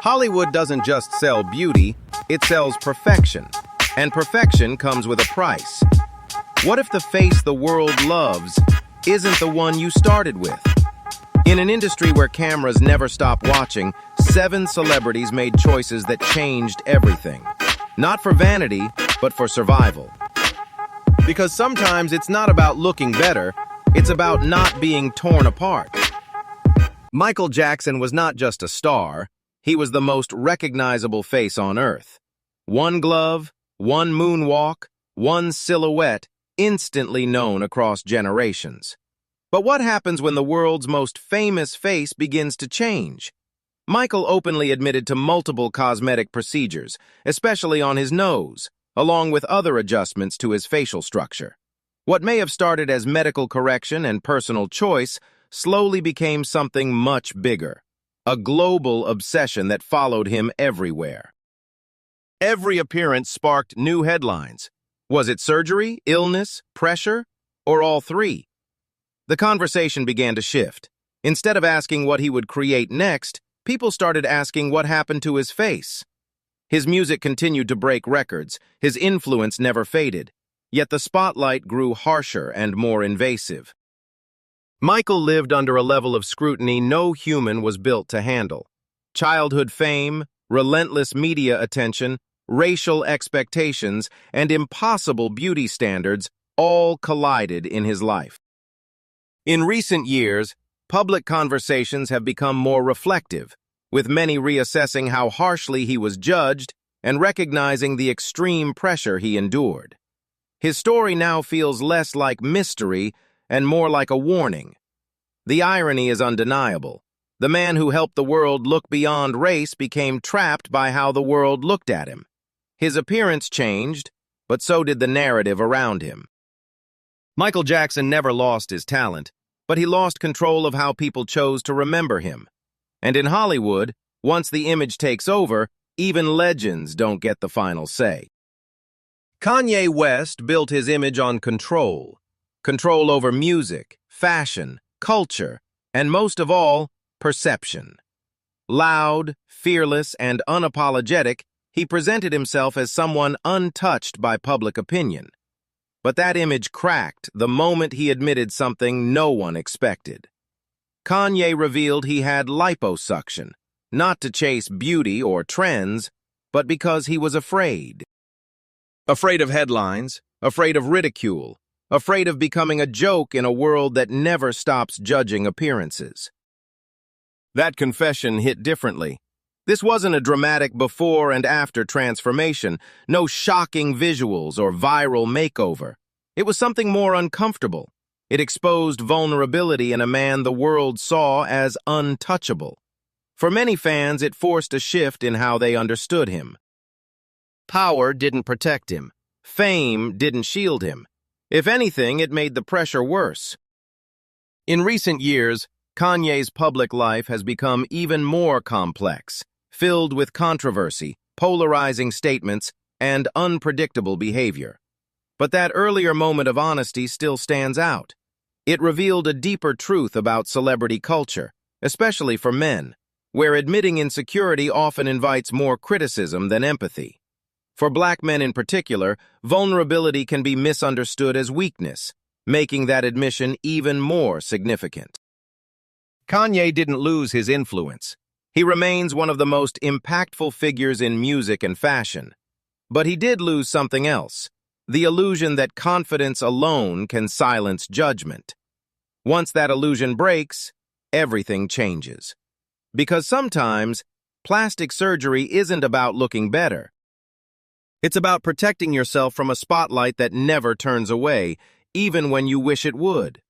Hollywood doesn't just sell beauty, it sells perfection. And perfection comes with a price. What if the face the world loves isn't the one you started with? In an industry where cameras never stop watching, 7 celebrities made choices that changed everything. Not for vanity, but for survival. Because sometimes it's not about looking better, it's about not being torn apart. Michael Jackson was not just a star, he was the most recognizable face on earth. One glove, one moonwalk, one silhouette, instantly known across generations. But what happens when the world's most famous face begins to change? Michael openly admitted to multiple cosmetic procedures, especially on his nose, along with other adjustments to his facial structure. What may have started as medical correction and personal choice slowly became something much bigger, a global obsession that followed him everywhere. Every appearance sparked new headlines. Was it surgery, illness, pressure, or all three? The conversation began to shift. Instead of asking what he would create next, people started asking what happened to his face. His music continued to break records, his influence never faded, yet the spotlight grew harsher and more invasive. Michael lived under a level of scrutiny no human was built to handle. Childhood fame, relentless media attention, racial expectations, and impossible beauty standards all collided in his life. In recent years, public conversations have become more reflective, with many reassessing how harshly he was judged and recognizing the extreme pressure he endured. His story now feels less like mystery and more like a warning. The irony is undeniable. The man who helped the world look beyond race became trapped by how the world looked at him. His appearance changed, but so did the narrative around him. Michael Jackson never lost his talent, but he lost control of how people chose to remember him. And in Hollywood, once the image takes over, even legends don't get the final say. Kanye West built his image on control. Control over music, fashion, culture, and most of all, perception. Loud, fearless, and unapologetic, he presented himself as someone untouched by public opinion. But that image cracked the moment he admitted something no one expected. Kanye revealed he had liposuction, not to chase beauty or trends, but because he was afraid. Afraid of headlines, afraid of ridicule, afraid of becoming a joke in a world that never stops judging appearances. That confession hit differently. This wasn't a dramatic before and after transformation, no shocking visuals or viral makeover. It was something more uncomfortable. It exposed vulnerability in a man the world saw as untouchable. For many fans, it forced a shift in how they understood him. Power didn't protect him. Fame didn't shield him. If anything, it made the pressure worse. In recent years, Kanye's public life has become even more complex, filled with controversy, polarizing statements, and unpredictable behavior. But that earlier moment of honesty still stands out. It revealed a deeper truth about celebrity culture, especially for men, where admitting insecurity often invites more criticism than empathy. For Black men in particular, vulnerability can be misunderstood as weakness, making that admission even more significant. Kanye didn't lose his influence. He remains one of the most impactful figures in music and fashion. But he did lose something else, the illusion that confidence alone can silence judgment. Once that illusion breaks, everything changes. Because sometimes, plastic surgery isn't about looking better. It's about protecting yourself from a spotlight that never turns away, even when you wish it would.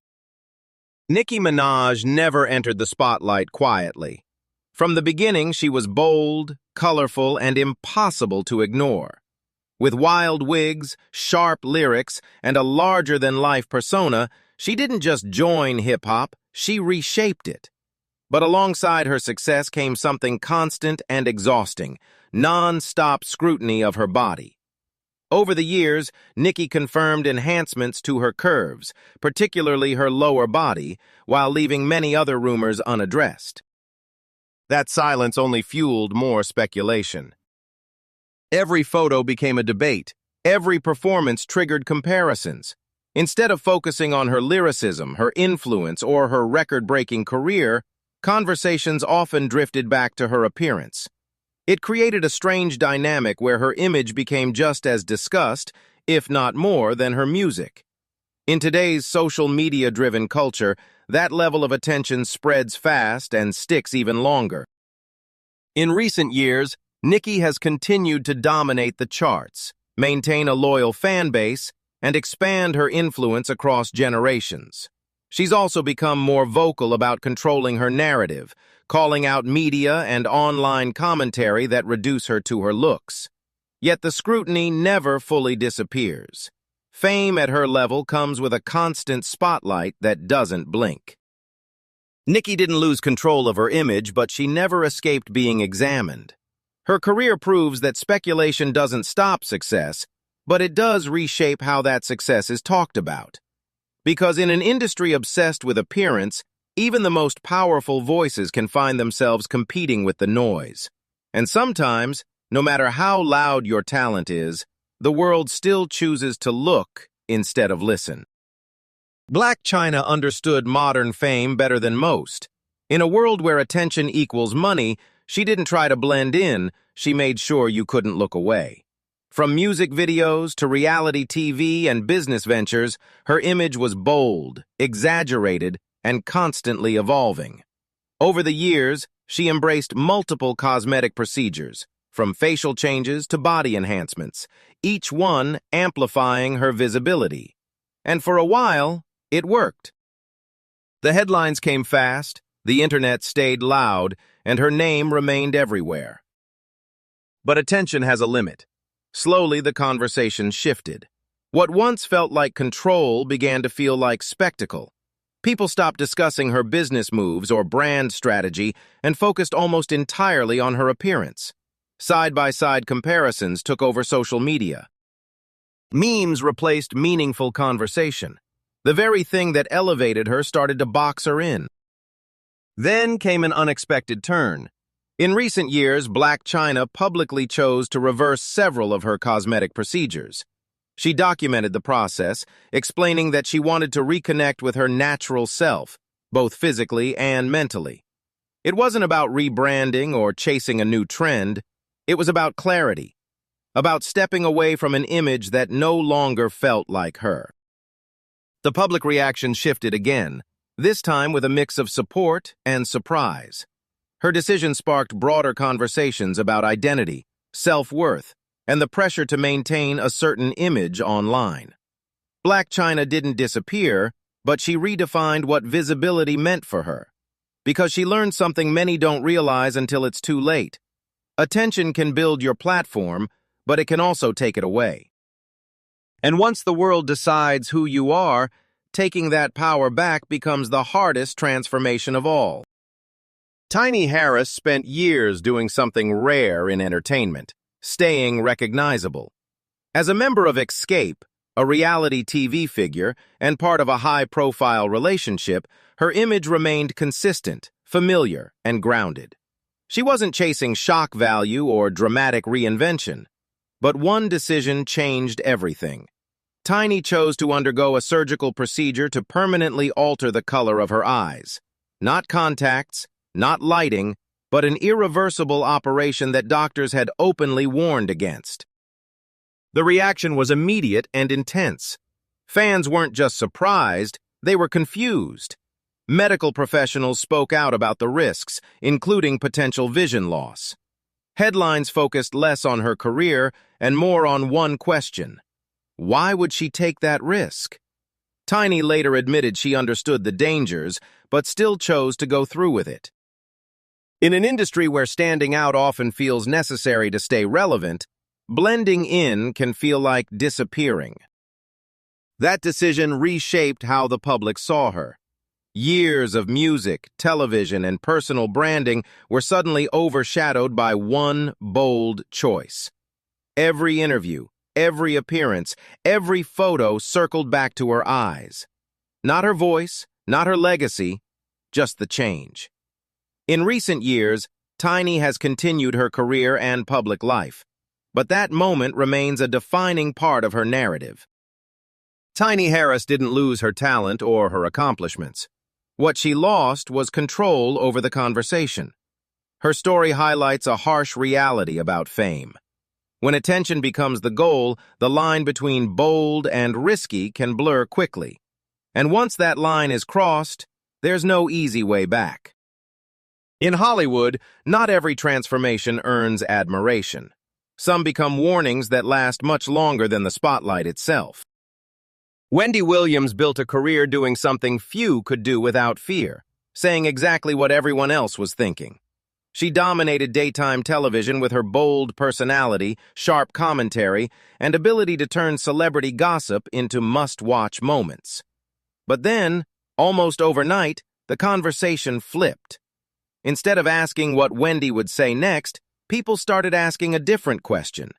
Nicki Minaj never entered the spotlight quietly. From the beginning, she was bold, colorful, and impossible to ignore. With wild wigs, sharp lyrics, and a larger-than-life persona, she didn't just join hip-hop, she reshaped it. But alongside her success came something constant and exhausting, non-stop scrutiny of her body. Over the years, Nicki confirmed enhancements to her curves, particularly her lower body, while leaving many other rumors unaddressed. That silence only fueled more speculation. Every photo became a debate. Every performance triggered comparisons. Instead of focusing on her lyricism, her influence, or her record-breaking career, conversations often drifted back to her appearance. It created a strange dynamic where her image became just as discussed, if not more, than her music. In today's social media-driven culture, that level of attention spreads fast and sticks even longer. In recent years, Nicki has continued to dominate the charts, maintain a loyal fan base, and expand her influence across generations. She's also become more vocal about controlling her narrative, calling out media and online commentary that reduce her to her looks. Yet the scrutiny never fully disappears. Fame at her level comes with a constant spotlight that doesn't blink. Nicki didn't lose control of her image, but she never escaped being examined. Her career proves that speculation doesn't stop success, but it does reshape how that success is talked about. Because in an industry obsessed with appearance, even the most powerful voices can find themselves competing with the noise. And sometimes, no matter how loud your talent is, the world still chooses to look instead of listen. Blac Chyna understood modern fame better than most. In a world where attention equals money, she didn't try to blend in, she made sure you couldn't look away. From music videos to reality TV and business ventures, her image was bold, exaggerated, and constantly evolving. Over the years, she embraced multiple cosmetic procedures, from facial changes to body enhancements, each one amplifying her visibility. And for a while, it worked. The headlines came fast, the internet stayed loud, and her name remained everywhere. But attention has a limit. Slowly, the conversation shifted. What once felt like control began to feel like spectacle. People stopped discussing her business moves or brand strategy and focused almost entirely on her appearance. Side-by-side comparisons took over social media. Memes replaced meaningful conversation. The very thing that elevated her started to box her in. Then came an unexpected turn. In recent years, Blac Chyna publicly chose to reverse several of her cosmetic procedures. She documented the process, explaining that she wanted to reconnect with her natural self, both physically and mentally. It wasn't about rebranding or chasing a new trend. It was about clarity, about stepping away from an image that no longer felt like her. The public reaction shifted again, this time with a mix of support and surprise. Her decision sparked broader conversations about identity, self-worth, and the pressure to maintain a certain image online. Blac Chyna didn't disappear, but she redefined what visibility meant for her. Because she learned something many don't realize until it's too late. Attention can build your platform, but it can also take it away. And once the world decides who you are, taking that power back becomes the hardest transformation of all. Tiny Harris spent years doing something rare in entertainment, staying recognizable. As a member of Escape, a reality TV figure, and part of a high-profile relationship, her image remained consistent, familiar, and grounded. She wasn't chasing shock value or dramatic reinvention, but one decision changed everything. Tiny chose to undergo a surgical procedure to permanently alter the color of her eyes. Not contacts, not lighting, but an irreversible operation that doctors had openly warned against. The reaction was immediate and intense. Fans weren't just surprised, they were confused. Medical professionals spoke out about the risks, including potential vision loss. Headlines focused less on her career and more on one question: why would she take that risk? Tiny later admitted she understood the dangers, but still chose to go through with it. In an industry where standing out often feels necessary to stay relevant, blending in can feel like disappearing. That decision reshaped how the public saw her. Years of music, television, and personal branding were suddenly overshadowed by one bold choice. Every interview, every appearance, every photo circled back to her eyes. Not her voice, not her legacy, just the change. In recent years, Tiny has continued her career and public life, but that moment remains a defining part of her narrative. Tiny Harris didn't lose her talent or her accomplishments. What she lost was control over the conversation. Her story highlights a harsh reality about fame. When attention becomes the goal, the line between bold and risky can blur quickly. And once that line is crossed, there's no easy way back. In Hollywood, not every transformation earns admiration. Some become warnings that last much longer than the spotlight itself. Wendy Williams built a career doing something few could do without fear, saying exactly what everyone else was thinking. She dominated daytime television with her bold personality, sharp commentary, and ability to turn celebrity gossip into must-watch moments. But then, almost overnight, the conversation flipped. Instead of asking what Wendy would say next, people started asking a different question.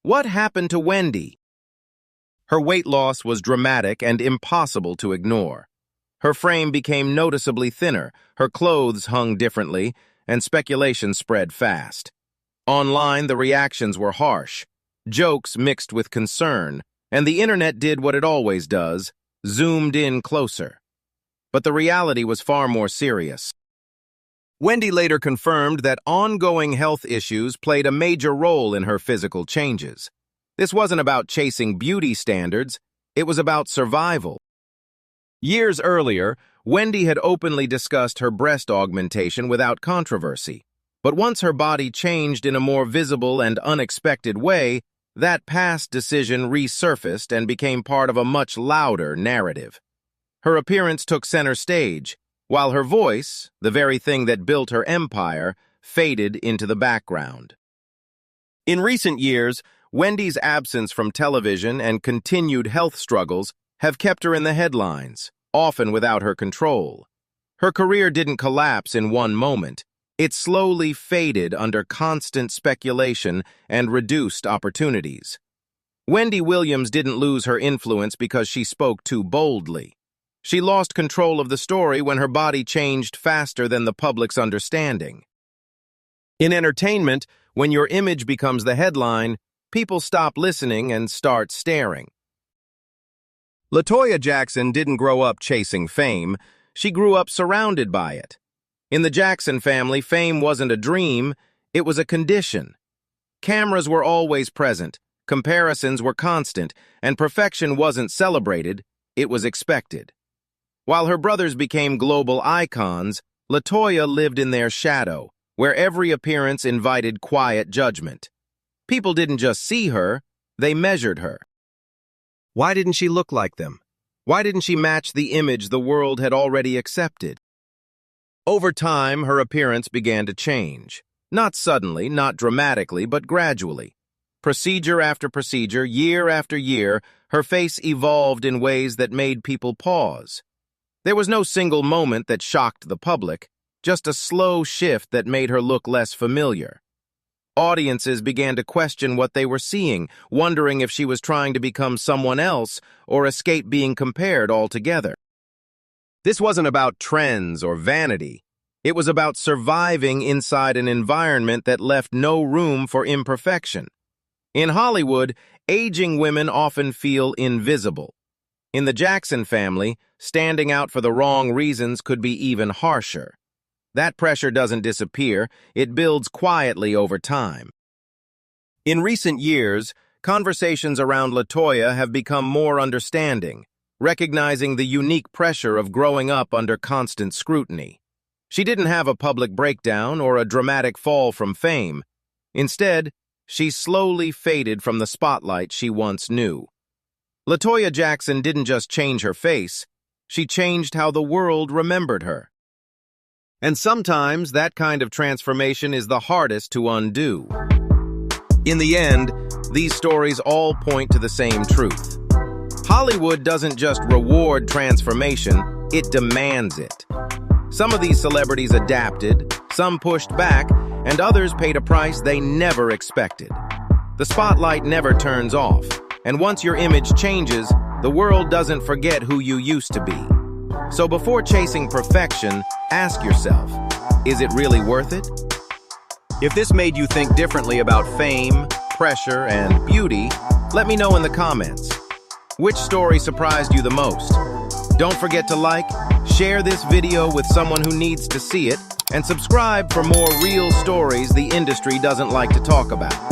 What happened to Wendy? Her weight loss was dramatic and impossible to ignore. Her frame became noticeably thinner, her clothes hung differently, and speculation spread fast. Online, the reactions were harsh, jokes mixed with concern, and the internet did what it always does, zoomed in closer. But the reality was far more serious. Wendy later confirmed that ongoing health issues played a major role in her physical changes. This wasn't about chasing beauty standards, it was about survival. Years earlier, Wendy had openly discussed her breast augmentation without controversy. But once her body changed in a more visible and unexpected way, that past decision resurfaced and became part of a much louder narrative. Her appearance took center stage, while her voice, the very thing that built her empire, faded into the background. In recent years, Wendy's absence from television and continued health struggles have kept her in the headlines, often without her control. Her career didn't collapse in one moment. It slowly faded under constant speculation and reduced opportunities. Wendy Williams didn't lose her influence because she spoke too boldly. She lost control of the story when her body changed faster than the public's understanding. In entertainment, when your image becomes the headline, people stop listening and start staring. Toya Jackson didn't grow up chasing fame, she grew up surrounded by it. In the Jackson family, fame wasn't a dream, it was a condition. Cameras were always present, comparisons were constant, and perfection wasn't celebrated, it was expected. While her brothers became global icons, Toya lived in their shadow, where every appearance invited quiet judgment. People didn't just see her, they measured her. Why didn't she look like them? Why didn't she match the image the world had already accepted? Over time, her appearance began to change. Not suddenly, not dramatically, but gradually. Procedure after procedure, year after year, her face evolved in ways that made people pause. There was no single moment that shocked the public, just a slow shift that made her look less familiar. Audiences began to question what they were seeing, wondering if she was trying to become someone else or escape being compared altogether. This wasn't about trends or vanity. It was about surviving inside an environment that left no room for imperfection. In Hollywood, aging women often feel invisible. In the Jackson family, standing out for the wrong reasons could be even harsher. That pressure doesn't disappear, it builds quietly over time. In recent years, conversations around Toya have become more understanding, recognizing the unique pressure of growing up under constant scrutiny. She didn't have a public breakdown or a dramatic fall from fame. Instead, she slowly faded from the spotlight she once knew. Toya Jackson didn't just change her face, she changed how the world remembered her. And sometimes that kind of transformation is the hardest to undo. In the end, these stories all point to the same truth. Hollywood doesn't just reward transformation, it demands it. Some of these celebrities adapted, some pushed back, and others paid a price they never expected. The spotlight never turns off, and once your image changes, the world doesn't forget who you used to be. So before chasing perfection, ask yourself, is it really worth it? If this made you think differently about fame, pressure, and beauty, let me know in the comments. Which story surprised you the most? Don't forget to like, share this video with someone who needs to see it, and subscribe for more real stories the industry doesn't like to talk about.